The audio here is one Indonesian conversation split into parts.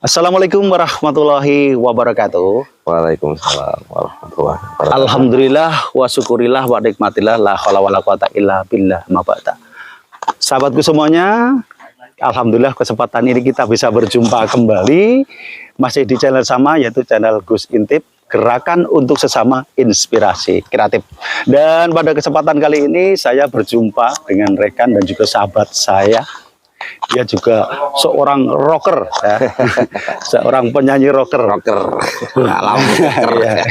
Assalamualaikum warahmatullahi wabarakatuh. Waalaikumsalam warahmatullahi wabarakatuh. Alhamdulillah wa syukurillah wa nikmatillah la haula wala quwata illa billah ma ba'da. Sahabatku semuanya, alhamdulillah kesempatan ini kita bisa berjumpa kembali masih di channel sama, yaitu channel Gus Intip, Gerakan untuk Sesama Inspirasi Kreatif. Dan pada kesempatan kali ini saya berjumpa dengan rekan dan juga sahabat saya. Dia juga seorang rocker, ya. Seorang penyanyi rocker. Ya.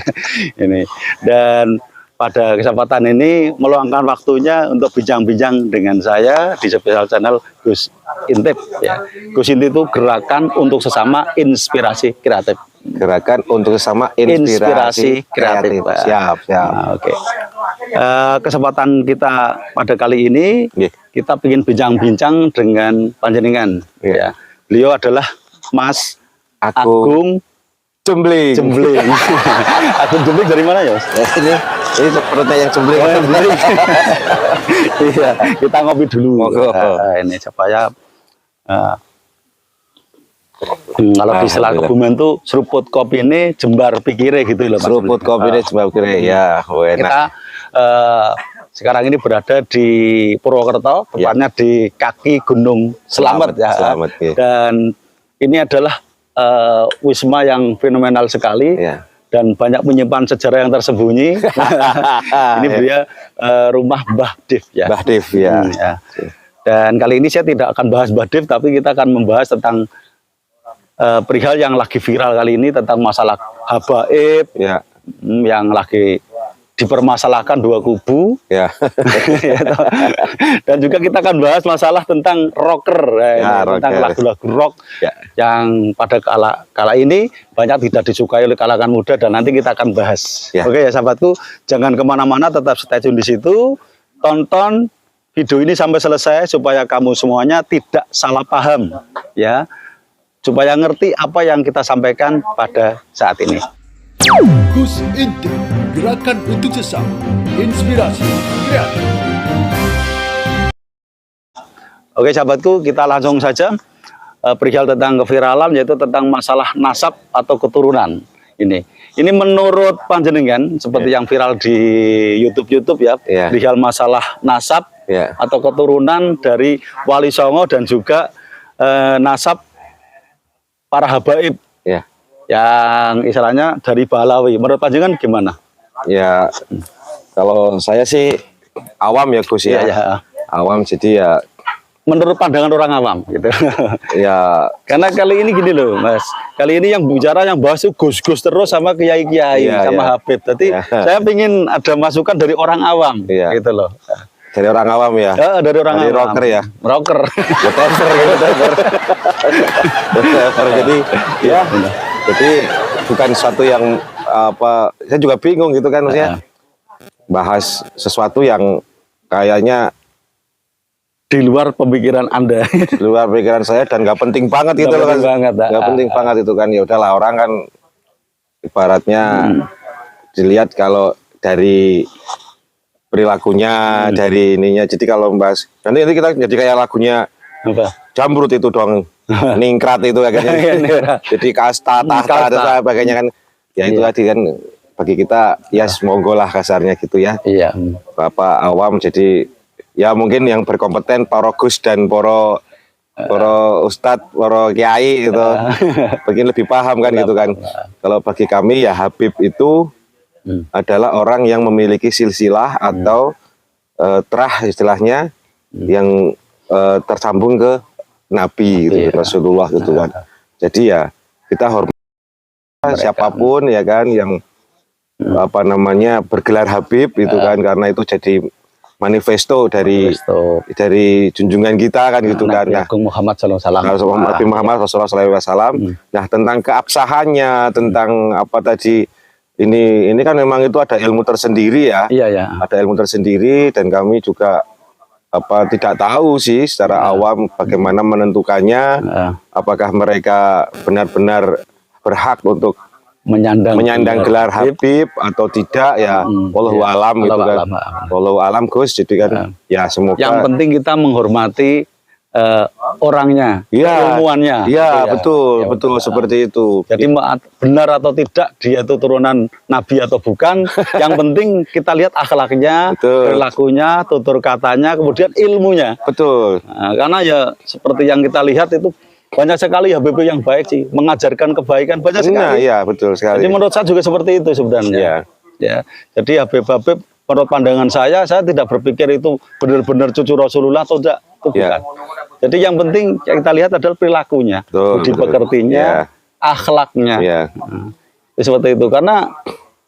Ini. Dan pada kesempatan ini meluangkan waktunya untuk bincang-bincang dengan saya di spesial channel Gus Intip. Ya. Gus Intip itu Gerakan untuk Sesama Inspirasi Kreatif. Gerakan untuk Sesama Inspirasi Kreatif. Siap. Nah, oke. Kesempatan kita pada kali ini kita ingin bincang-bincang dengan panjenengan. Ya. Beliau adalah Mas Agung Jembling. Agung Jembling dari mana ya? Ini perutnya yang jembling. Iya, kita ngopi dulu. Ini supaya kalau di istilah Kebumen tuh seruput kopi ini jembar pikire gitu loh. Seruput kopi ini jembar pikire, ya. Kita sekarang ini berada di Purwokerto, tepatnya di kaki Gunung Slamet ya. Slamet, ya. Dan ini adalah wisma yang fenomenal sekali, dan banyak menyimpan sejarah yang tersembunyi. Ini dia rumah Mbah Div ya. Mbah Div ya. Dan kali ini saya tidak akan bahas Mbah Div, tapi kita akan membahas tentang perihal yang lagi viral kali ini, tentang masalah habaib yang lagi dipermasalahkan dua kubu. Dan juga kita akan bahas masalah tentang rocker, tentang lagu-lagu rock yang pada kala ini banyak tidak disukai oleh kalangan muda, dan nanti kita akan bahas. Oke ya sahabatku, jangan kemana-mana, tetap stay tune di situ, tonton video ini sampai selesai supaya kamu semuanya tidak salah paham, ya, supaya ngerti apa yang kita sampaikan pada saat ini. Gus Intip, Gerakan untuk Sesama Inspirasi Kreatif. Oke sahabatku, kita langsung saja perihal tentang keviralan, yaitu tentang masalah nasab atau keturunan. Ini menurut panjenengan seperti yang viral di YouTube ya, perihal masalah nasab atau keturunan dari Wali Songo dan juga nasab para habaib. Yang istilahnya dari Balawi. Menurut panjenengan gimana? Ya, kalau saya sih awam ya Gus ya. Awam, jadi ya menurut pandangan orang awam gitu. Ya, karena kali ini gini loh Mas, kali ini yang bicara, yang bahas itu Gus-Gus terus sama kiai-kiai sama habib. Jadi saya ingin ada masukan dari orang awam gitu loh. Dari orang awam ya? Dari orang awam. Rocker ya? Rocker. Jadi bukan sesuatu yang saya juga bingung gitu kan, maksudnya bahas sesuatu yang kayaknya di luar pemikiran Anda, di luar pemikiran saya, dan nggak penting banget gitu loh kan, nggak penting banget itu kan. Ya udahlah, orang kan ibaratnya dilihat kalau dari perilakunya, dari ininya. Jadi kalau membahas nanti kita jadi kayak lagunya Jamrut itu dong. Ningkrat itu kayaknya. Jadi kasta, tahta, dan sebagainya kan. Ya itu tadi kan, bagi kita ya semoga lah kasarnya gitu ya. Bapak awam, jadi ya mungkin yang berkompeten para Gus dan para ustadz, para kiai itu mungkin lebih paham kan gitu kan. Kalau bagi kami ya Habib itu adalah orang yang memiliki silsilah atau terah istilahnya, yang tersambung ke Nabi gitu, Rasulullah gitu kan. Jadi ya kita hormat siapapun ya kan yang bergelar Habib itu kan, karena itu jadi manifesto dari junjungan kita kan gitu kan. Nah, Muhammad SAW. Nabi Muhammad Rasulullah SAW. Nah, tentang keabsahannya, tentang apa tadi, ini kan memang itu ada ilmu tersendiri ya. Ada ilmu tersendiri, dan kami juga tidak tahu sih secara awam bagaimana menentukannya, apakah mereka benar-benar berhak untuk menyandang gelar Habib atau tidak ya, wallahu alam gitu kan. Wallahu alam Gus, jadi kan ya semoga. Yang penting kita menghormati orangnya, ya, ilmuannya. Ya, betul, betul seperti itu. Jadi benar atau tidak dia itu turunan nabi atau bukan, yang penting kita lihat akhlaknya, perilakunya, tutur katanya, kemudian ilmunya. Betul. Nah, karena ya seperti yang kita lihat itu banyak sekali Habib yang baik sih, mengajarkan kebaikan banyak sekali. Iya, betul sekali. Jadi menurut saya juga seperti itu sebenarnya. Ya. Jadi Habib menurut pandangan saya tidak berpikir itu benar-benar cucu Rasulullah atau tidak. Itu bukan. Jadi yang penting yang kita lihat adalah perilakunya, budi pekertinya, akhlaknya. Seperti itu. Karena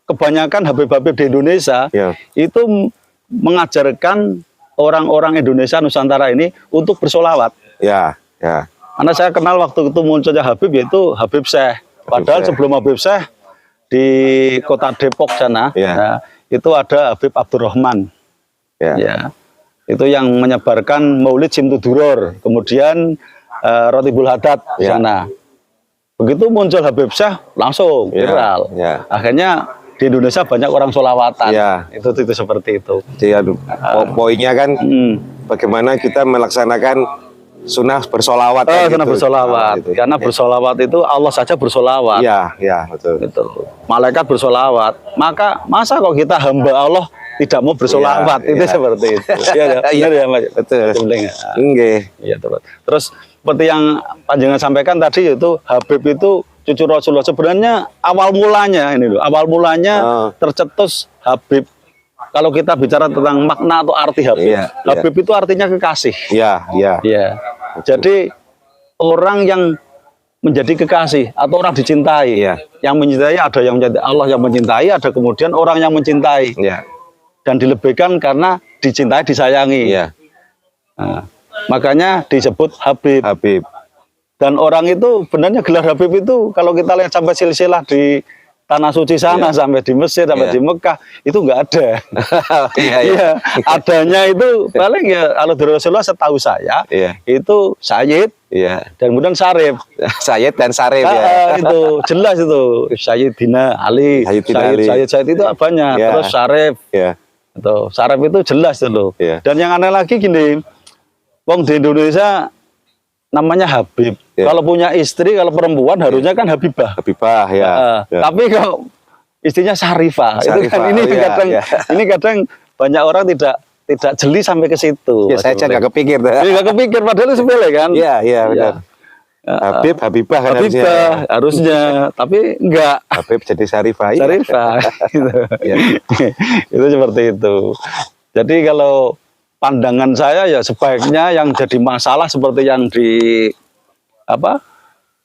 kebanyakan Habib-habib di Indonesia itu mengajarkan orang-orang Indonesia Nusantara ini untuk bersolawat. Karena saya kenal waktu itu munculnya Habib, yaitu Habib Syekh. Padahal sebelum Habib Syekh di kota Depok sana, itu ada Habib Abdurrahman. Itu yang menyebarkan Maulid Simtuduror, kemudian Rotibul Haddad di sana. Begitu muncul Habib Syekh langsung viral. Akhirnya di Indonesia banyak orang sholawatan. Itu seperti itu. Jadi poinnya kan bagaimana kita melaksanakan sunnah bersolawat. Sunnah bersolawat. Karena bersolawat itu Allah saja bersolawat. Betul. Gitu. Malaikat bersolawat. Maka masa kok kita hamba Allah tidak mau bersolawat, itu seperti itu. Iya, Mas. Betul. Iya, terus seperti yang panjenengan sampaikan tadi, itu Habib itu cucu Rasulullah. Sebenarnya awal mulanya tercetus Habib. Kalau kita bicara tentang makna atau arti Habib, Habib itu artinya kekasih. Jadi orang yang menjadi kekasih atau orang dicintai. Yang mencintai ada yang mencintai, Allah yang mencintai, ada kemudian orang yang mencintai. Dan dilebihkan karena dicintai, disayangi. Nah, makanya disebut Habib. Dan orang itu benarnya gelar Habib itu kalau kita lihat sampai silsilah di tanah suci sana, sampai di Mesir, sampai di Mekah, itu nggak ada. Adanya itu paling ya kalau dari Rasulullah setahu saya itu Sayyid dan kemudian Syarif. Sayyid dan Syarif itu jelas itu Sayyidina Ali, Sayyid itu banyak. Terus Syarif. Itu Syarif itu jelas itu. Dan yang aneh lagi gini, wong di Indonesia namanya Habib. Kalau punya istri, kalau perempuan harusnya kan Habibah. Tapi kalau istrinya Syarifah, itu kan ini kadang banyak orang tidak jeli sampai ke situ. Saya aja nggak kepikir. Nggak kepikir, padahal itu sepele kan. Benar. Habib, Habibah kan harusnya, tapi enggak. Habib jadi Syarifah. Gitu. Itu seperti itu. Jadi kalau pandangan saya ya sebaiknya yang jadi masalah seperti yang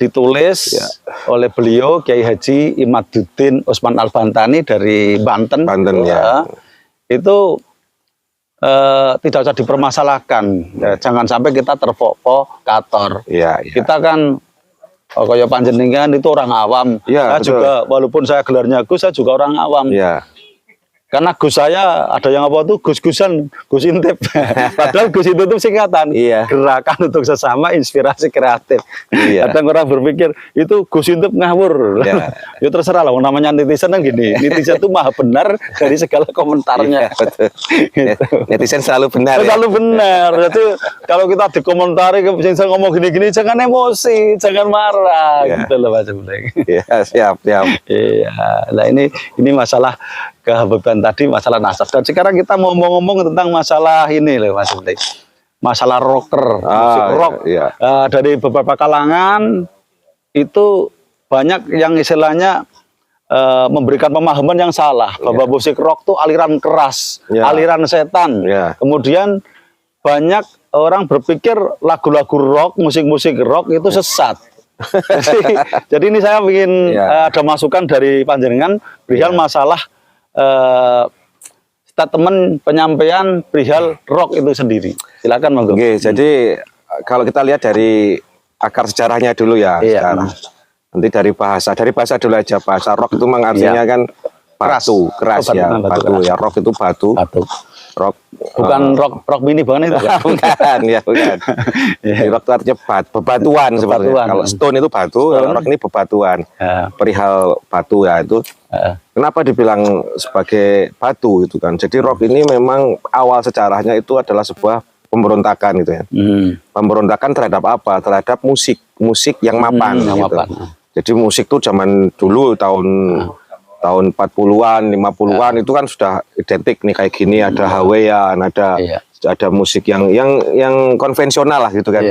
ditulis oleh beliau Kiai Haji Imaduddin Utsman Al-Bantani dari Banten itu tidak usah dipermasalahkan. Jangan sampai kita terprovokator. Kita kan kayak panjenengan itu orang awam. Saya juga walaupun saya gelarnya Gus, saya juga orang awam. Karena Gus saya ada yang apa tuh Gus-Gusan, Gus Intip. Padahal Gus itu singkatan. Gerakan untuk sesama inspirasi kreatif. Kadang orang berpikir itu Gus Intip ngawur. Ya terserah lah, namanya netizen kan gini. Netizen itu maha benar dari segala komentarnya. Gitu. Netizen selalu benar. Selalu benar. Jadi kalau kita dikomentari, saya ngomong gini-gini, jangan emosi, jangan marah. Gitu loh Mas. Siap. Nah ini masalah kehabiban tadi, masalah nasab. Dan sekarang kita mau ngomong tentang masalah ini loh Mas. Masalah rocker, musik rock. Dari beberapa kalangan itu banyak yang istilahnya memberikan pemahaman yang salah bahwa musik rock itu aliran keras, aliran setan. Kemudian banyak orang berpikir lagu-lagu rock, musik-musik rock itu sesat. Jadi ini saya ingin ada masukan dari panjenengan perihal masalah statement penyampaian perihal rock itu sendiri. Silakan Monggo. Jadi kalau kita lihat dari akar sejarahnya dulu ya. Nanti dari bahasa dulu aja. Bahasa rock itu memang artinya kan batu, keras. Batu ya. Rock itu batu. Rock Bukan rock mini banget itu. bukan, ya bukan. Di rock itu artinya bebatuan sebetulnya. Kalau stone itu batu, kalau rock ini bebatuan. Perihal batu ya itu. Kenapa dibilang sebagai batu gitu kan? Jadi rock ini memang awal sejarahnya itu adalah sebuah pemberontakan gitu ya. Pemberontakan terhadap apa? Terhadap musik yang mapan gitu. Jadi musik tuh zaman dulu tahun 40-an, 50-an itu kan sudah identik nih kayak gini, ada Hawaiian, ada musik yang konvensional lah gitu kan.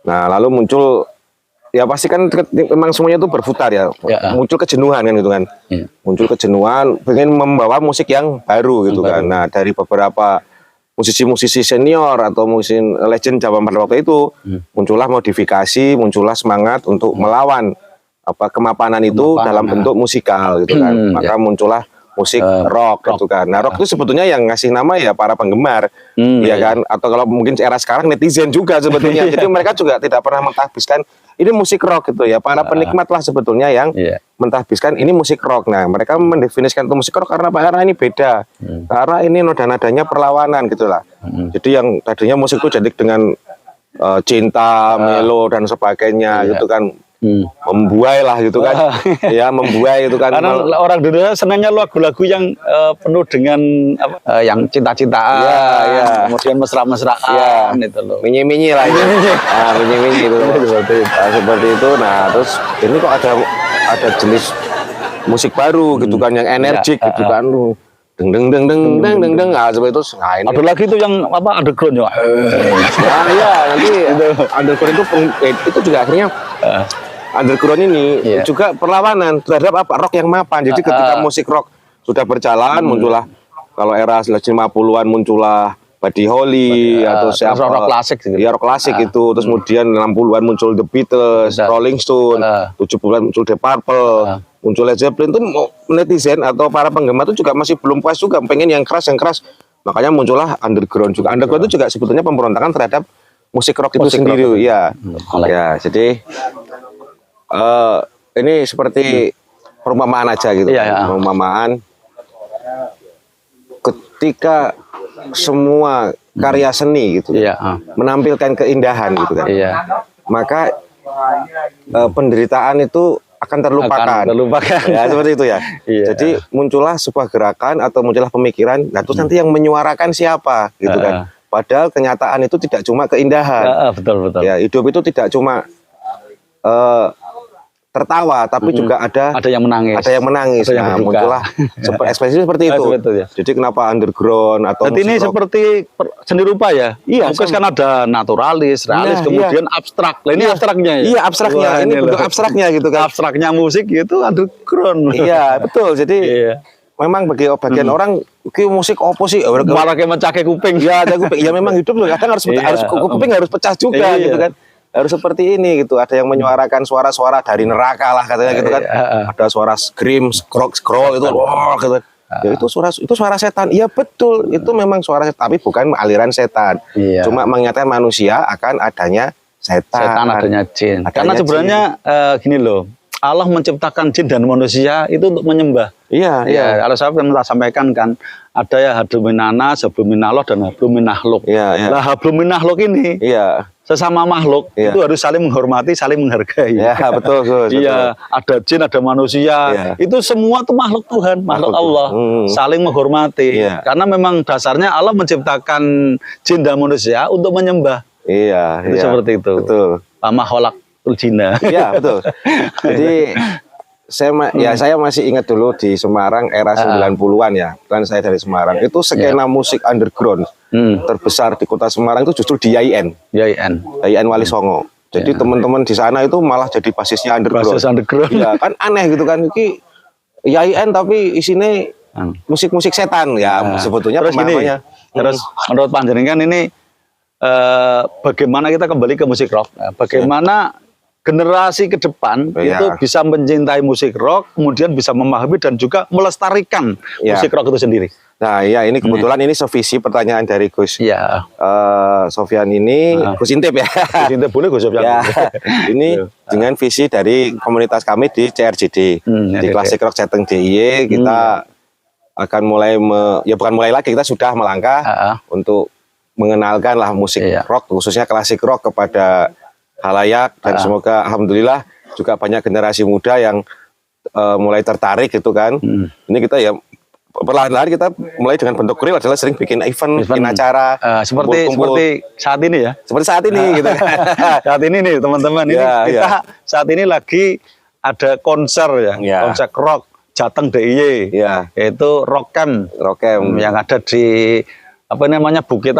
Nah, lalu muncul ya pasti kan memang semuanya itu berputar ya. Muncul kejenuhan kan gitu kan. Muncul kejenuhan, pengen membawa musik yang baru gitu kan. Nah, dari beberapa musisi-musisi senior atau musisi legend zaman pada waktu itu muncullah modifikasi, muncullah semangat untuk melawan kemapanan itu dalam bentuk musikal gitu kan. Maka muncullah musik rock gitu kan. Nah, rock itu sebetulnya yang ngasih nama ya para penggemar, ya kan. Atau kalau mungkin era sekarang netizen juga sebetulnya. Jadi mereka juga tidak pernah mentahbiskan ini musik rock gitu ya. Para penikmat lah sebetulnya yang mentahbiskan ini musik rock. Nah, mereka mendefinisikan itu musik rock karena ini beda. Karena ini nada-nadanya perlawanan gitulah. Jadi yang tadinya musik itu jadi dengan cinta, melo dan sebagainya gitu kan. Membuai lah gitu kan. Ya, membuai itu kan. Karena orang Indonesia senangnya lagu-lagu yang penuh dengan yang cinta-cintaan, kemudian mesra-mesraan itu loh. Minyi-minyi lah ya. Minyi-minyi itu. Seperti itu. Nah, terus ini kok ada jenis musik baru gitu kan yang energik gitu kan. Deng seperti itu. Nah, ini. Ada lagi itu yang underground ya. Nah, iya, nanti underground itu juga akhirnya underground ini juga perlawanan terhadap rock yang mapan. Jadi ketika musik rock sudah berjalan, muncullah kalau era 50-an muncullah Buddy Holly atau siapa rock klasik gitu. Ya, rock klasik itu. Terus kemudian 60-an muncul The Beatles, Rolling Stone, 70-an muncul The Purple, muncul Led Zeppelin. Itu netizen atau para penggemar itu juga masih belum puas juga, pengen yang keras. Makanya muncullah underground juga. Underground itu juga sebetulnya pemberontakan terhadap musik rock itu sendiri. Ya, jadi ini seperti perumpamaan aja gitu. Perumpamaan ketika semua karya seni gitu menampilkan keindahan gitu kan. Maka penderitaan itu akan terlupakan. Ya, seperti itu ya. Jadi muncullah sebuah gerakan atau muncullah pemikiran, nah terus nanti yang menyuarakan siapa gitu kan. Padahal kenyataan itu tidak cuma keindahan. Betul. Ya, hidup itu tidak cuma tertawa, tapi juga ada yang menangis. Nah, muncullah ekspresi seperti itu. Jadi kenapa underground atau jadi ini seperti seni rupa ya? Iya. Mungkin kan ada naturalis, realis, kemudian abstrak. Ini abstraknya ya? Iya, abstraknya. Ini bentuk abstraknya gitu kan. Abstraknya musik itu underground. Iya, betul. Jadi memang bagi bagian orang musik opo sih? Malah kayak mencake kuping. Ya, ada kuping. Ya memang hidup loh. Kadang kuping harus pecah juga gitu kan. Harus seperti ini gitu. Ada yang menyuarakan suara-suara dari neraka lah katanya gitu kan. Ada suara scream, scroll itu gitu. Ya, itu suara setan. Iya betul. Itu memang suara setan, tapi bukan aliran setan. Cuma mengingatkan manusia akan adanya setan adanya jin. Karena sebenarnya gini loh. Allah menciptakan jin dan manusia itu untuk menyembah. Iya. Kalau saya pernah sampaikan kan, ada ya habluminana, habluminallah dan habluminahluk. Nah, habluminahluk ini sesama makhluk itu harus saling menghormati, saling menghargai. Iya, betul. Iya, ada jin, ada manusia. Itu semua tuh makhluk Tuhan, makhluk Allah. Saling menghormati. Karena memang dasarnya Allah menciptakan jin dan manusia untuk menyembah. Iya, itu seperti itu. Betul. Pama kholak Jina. Iya, betul. Jadi saya masih ingat dulu di Semarang era 90-an ya. Kan saya dari Semarang. Itu skena musik underground terbesar di kota Semarang itu justru di YIN Wali Songo. Jadi teman-teman di sana itu malah jadi basisnya underground. Iya, kan aneh gitu kan. Iki YIN tapi isinya musik-musik setan ya sebetulnya pemahamannya. Terus menurut panjenengan ini bagaimana kita kembali ke musik rock? Bagaimana generasi ke depan itu bisa mencintai musik rock, kemudian bisa memahami dan juga melestarikan musik rock itu sendiri. Nah, ya ini kebetulan ini sevisi pertanyaan dari Gus Sofyan ini, Gus Intip ya. Gus Intip boleh Gus Sofyan. Ini dengan visi dari komunitas kami di CRJD, di Classic Rock Jateng DIY, kita akan mulai ya bukan mulai lagi, kita sudah melangkah untuk mengenalkan lah musik rock, khususnya klasik rock kepada halayak, dan semoga alhamdulillah juga banyak generasi muda yang mulai tertarik gitu kan. Ini kita ya perlahan-lahan kita mulai dengan bentuk real adalah sering bikin event. Bikin acara seperti saat ini ya. Seperti saat ini gitu. Saat ini nih teman-teman, ini kita saat ini lagi ada konser ya, konser rock Jateng DIY, yaitu Rock Camp yang ada di apa namanya Bukit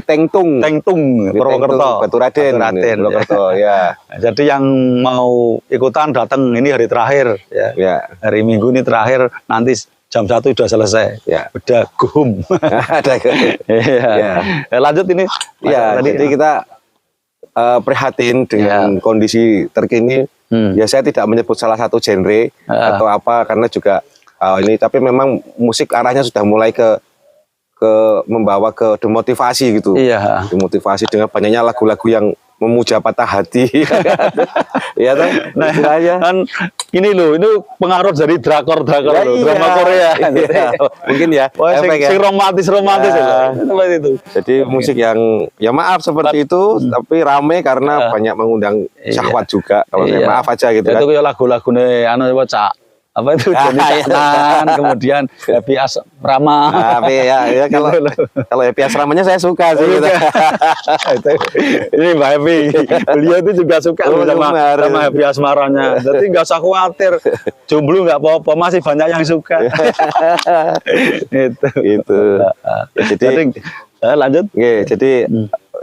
Tengtung, Purwokerto, Batu Raden, Purwokerto, ya. Jadi yang mau ikutan datang, ini hari terakhir ya. Hari Minggu ini terakhir, nanti jam 1 sudah selesai. Udah gum. Lanjut ini. Jadi kita prihatin dengan kondisi terkini. Ya saya tidak menyebut salah satu genre atau apa, karena juga ini, tapi memang musik arahnya sudah mulai ke membawa ke demotivasi gitu. Demotivasi dengan banyaknya lagu-lagu yang memuja patah hati. Ya kan? Nah, kan ini loh, ini pengaruh dari drakor drama Korea. Mungkin ya. Sing romantis itu. Jadi musik yang ya maaf seperti itu, tapi rame karena banyak mengundang syahwat juga. Kalau maaf aja gitu kan. Itu kayak lagu-lagu nih apa itu Johnny Caknan, kemudian Happy Asrama. Ya kalau Happy Asramanya saya suka sih. Gitu. Ini Mbak Happy, beliau itu juga suka sama Happy Asmaranya. Jadi nggak usah khawatir, jomblo nggak apa-apa, masih banyak yang suka. Itu. Jadi lanjut. Jadi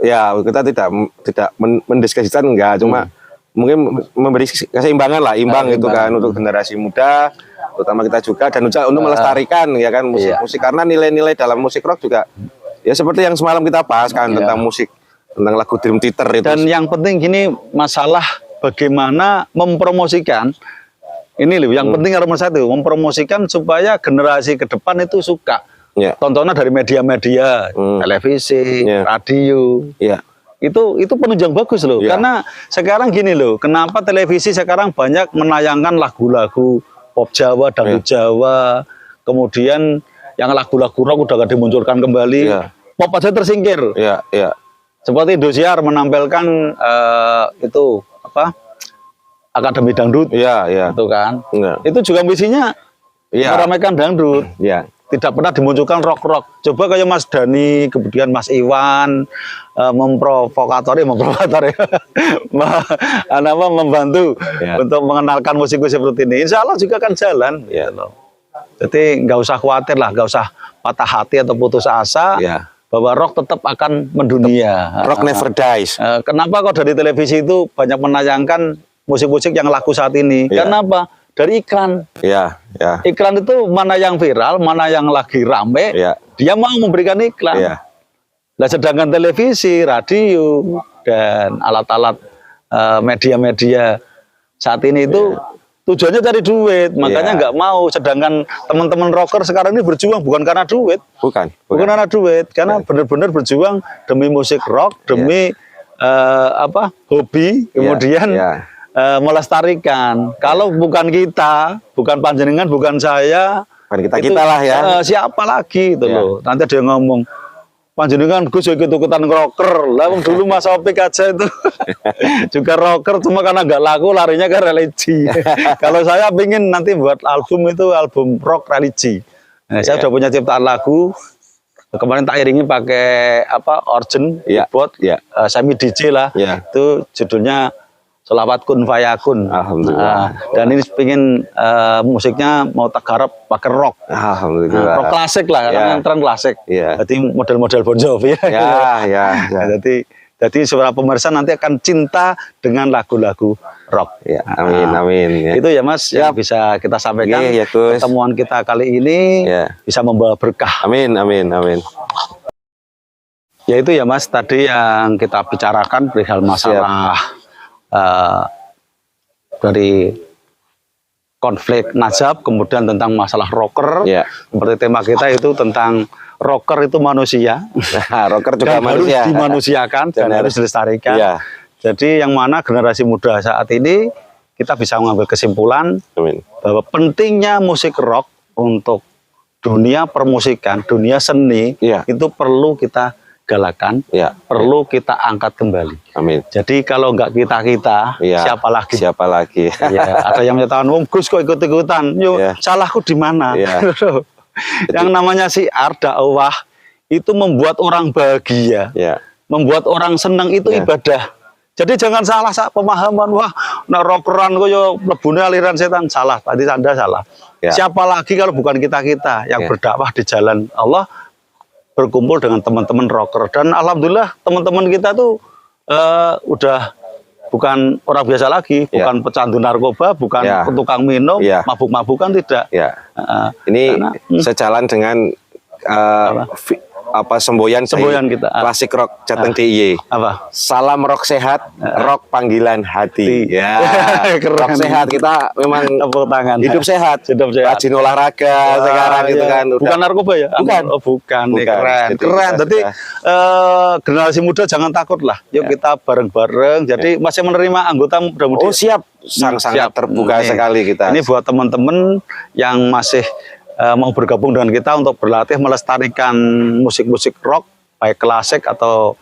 ya kita tidak mendiskusikan, enggak, cuma mungkin memberi keseimbangan lah, imbang gitu kan untuk generasi muda, terutama kita juga, dan juga untuk melestarikan ya kan musik, karena nilai-nilai dalam musik rock juga ya seperti yang semalam kita bahas kan tentang musik, tentang lagu Dream Theater itu. Dan yang penting gini, masalah bagaimana mempromosikan ini loh, yang penting harus satu, mempromosikan supaya generasi ke depan itu suka. Tontonan dari media-media, televisi, radio. Itu penunjang bagus loh, karena sekarang gini loh, kenapa televisi sekarang banyak menayangkan lagu-lagu pop Jawa, dangdut Jawa, kemudian yang lagu-lagu rock udah gak dimunculkan kembali, pop aja tersingkir. Seperti Indosiar menampilkan itu apa, Akademi Dangdut, itu kan, itu juga misinya meramaikan dangdut. Tidak pernah dimunculkan rock-rock. Coba kayak Mas Dani, kemudian Mas Iwan memprovokatori membantu untuk mengenalkan musik-musik seperti ini. Insya Allah juga akan jalan. Jadi nggak usah khawatir lah, nggak usah patah hati atau putus asa bahwa rock tetap akan mendunia. Rock never dies. Kenapa kok dari televisi itu banyak menayangkan musik-musik yang laku saat ini? Karena apa? Dari iklan. Iklan itu mana yang viral, mana yang lagi rame, dia mau memberikan iklan. Nah, sedangkan televisi, radio, dan alat-alat media-media saat ini itu tujuannya cari duit, makanya nggak mau. Sedangkan teman-teman rocker sekarang ini berjuang bukan karena duit, bukan karena duit, karena benar-benar berjuang demi musik rock, demi hobi, kemudian melestarikan. Kalau bukan kita, bukan panjenengan, bukan saya, bukan kita lah ya. Siapa lagi itu loh. Nanti ada yang ngomong, panjenengan Gus ikut-ikutan rocker. Lah dulu Mas Opik aja itu juga rocker, cuma karena nggak laku larinya ke religi. Kalau saya pingin nanti buat album itu album rock religi. Nah, saya sudah punya ciptaan lagu. Kemarin tak iringi pakai organ, keyboard, semi DJ lah. Itu judulnya Selawat Kun Fayakun. Alhamdulillah. Dan ini pengen musiknya mau tak garap pakai rock. Alhamdulillah. Rock klasik lah, yang tren klasik. Jadi model-model Bon Jovi. Jadi suara pemirsa nanti akan cinta dengan lagu-lagu rock. Amin. Itu ya Mas yang bisa kita sampaikan. Pertemuan kita kali ini bisa membawa berkah. Amin. Ya itu ya Mas, tadi yang kita bicarakan perihal masalah dari konflik Najab, kemudian tentang masalah rocker. Seperti tema kita itu tentang rocker itu manusia. Rocker juga manusia. Harus dimanusiakan dan harus dilestarikan. Jadi yang mana generasi muda saat ini kita bisa mengambil kesimpulan bahwa pentingnya musik rock untuk dunia permusikan, dunia seni Iya. itu perlu kita galakan, Iya. perlu kita angkat kembali. Amin. Jadi kalau nggak kita, Iya. siapa lagi? Siapa lagi? Ya, ada yang menyatakan, Gus kok ikut-ikutan, yuk Iya. salahku di mana? Iya. Yang namanya syiar dakwah itu membuat orang bahagia, Ya. membuat orang senang, itu Iya. ibadah. Jadi jangan salah pemahaman, wah nek rokeran kok yo mlebune aliran setan, salah. Tadi Anda salah. Ya. Siapa lagi kalau bukan kita-kita yang Ya. berdakwah di jalan Allah, berkumpul dengan teman-teman rocker, dan alhamdulillah teman-teman kita tuh udah bukan orang biasa lagi, Ya. bukan pecandu narkoba, bukan Ya. tukang minum, Ya. mabuk-mabukan, tidak. Ya. Heeh. Ini Karena, sejalan dengan semboyan kita. klasik rock Jateng DIY. Apa? Salam rock sehat, rock panggilan hati. Ya. Keren. Rock sehat, kita memang Tepuk tangan. hidup sehat, Hidup sehat. rajin olahraga sekarang Ah, gitu iya. kan. Bukan narkoba ya? Bukan. Oh, bukan. Bukan. Keren. Jadi Keren. kita Jadi sudah- generasi muda jangan takut lah. Yuk Ya. kita bareng-bareng. Jadi masih menerima anggota muda-mudi. Oh siap, sangat Siap. terbuka Nih. sekali kita. Ini buat teman-teman yang masih mau bergabung dengan kita untuk berlatih melestarikan musik-musik rock, baik klasik atau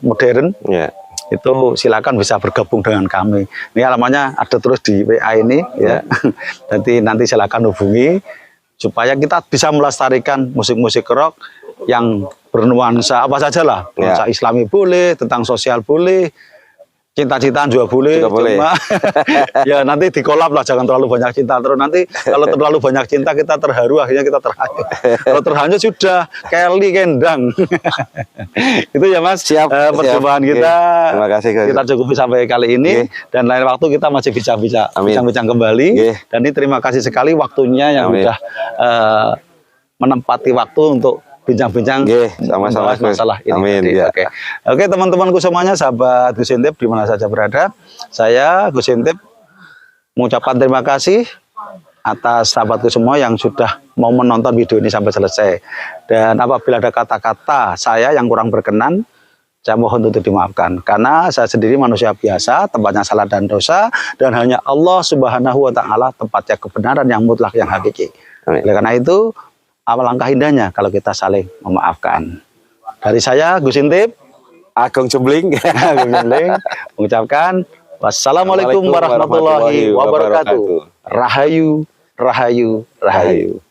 modern. Ya. Itu silakan bisa bergabung dengan kami. Ini alamatnya ada terus di WA ini ya. Nanti silakan hubungi supaya kita bisa melestarikan musik-musik rock yang bernuansa apa saja lah. Nuansa Islami boleh, tentang sosial boleh, cinta-cintaan juga boleh. Juga boleh. Cuma ya nanti dikolab lah, jangan terlalu banyak cinta. Terus nanti kalau terlalu banyak cinta kita terharu, akhirnya kita terhanyut. Kalau terhanyut sudah Kelly Kendang. Itu ya Mas. Siap, Perjumpaan siap. kita. Oke. Terima kasih, Gus. Kita cukupi sampai kali ini. Oke. Dan lain waktu kita masih Amin. bincang-bincang kembali. Oke. Dan ini terima kasih sekali waktunya yang Amin. sudah menempati waktu untuk bincang-bincang Oke, sama-sama, membahas Gus. masalah ini. Amin, tadi. ya. Oke, teman-temanku semuanya, sahabat Gus Intip di mana saja berada, saya Gus Intip mengucapkan terima kasih atas sahabatku semua yang sudah mau menonton video ini sampai selesai. Dan apabila ada kata-kata saya yang kurang berkenan, saya mohon untuk dimaafkan. Karena saya sendiri manusia biasa, tempatnya salah dan dosa, dan hanya Allah Subhanahu wa Ta'ala tempatnya kebenaran yang mutlak, yang hakiki. Amin. Oleh karena itu, alangkah indahnya kalau kita saling memaafkan. Dari saya, Gus Intip, Agung Jembling. Gus Intip, mengucapkan wassalamualaikum warahmatullahi wabarakatuh. Rahayu, rahayu, rahayu.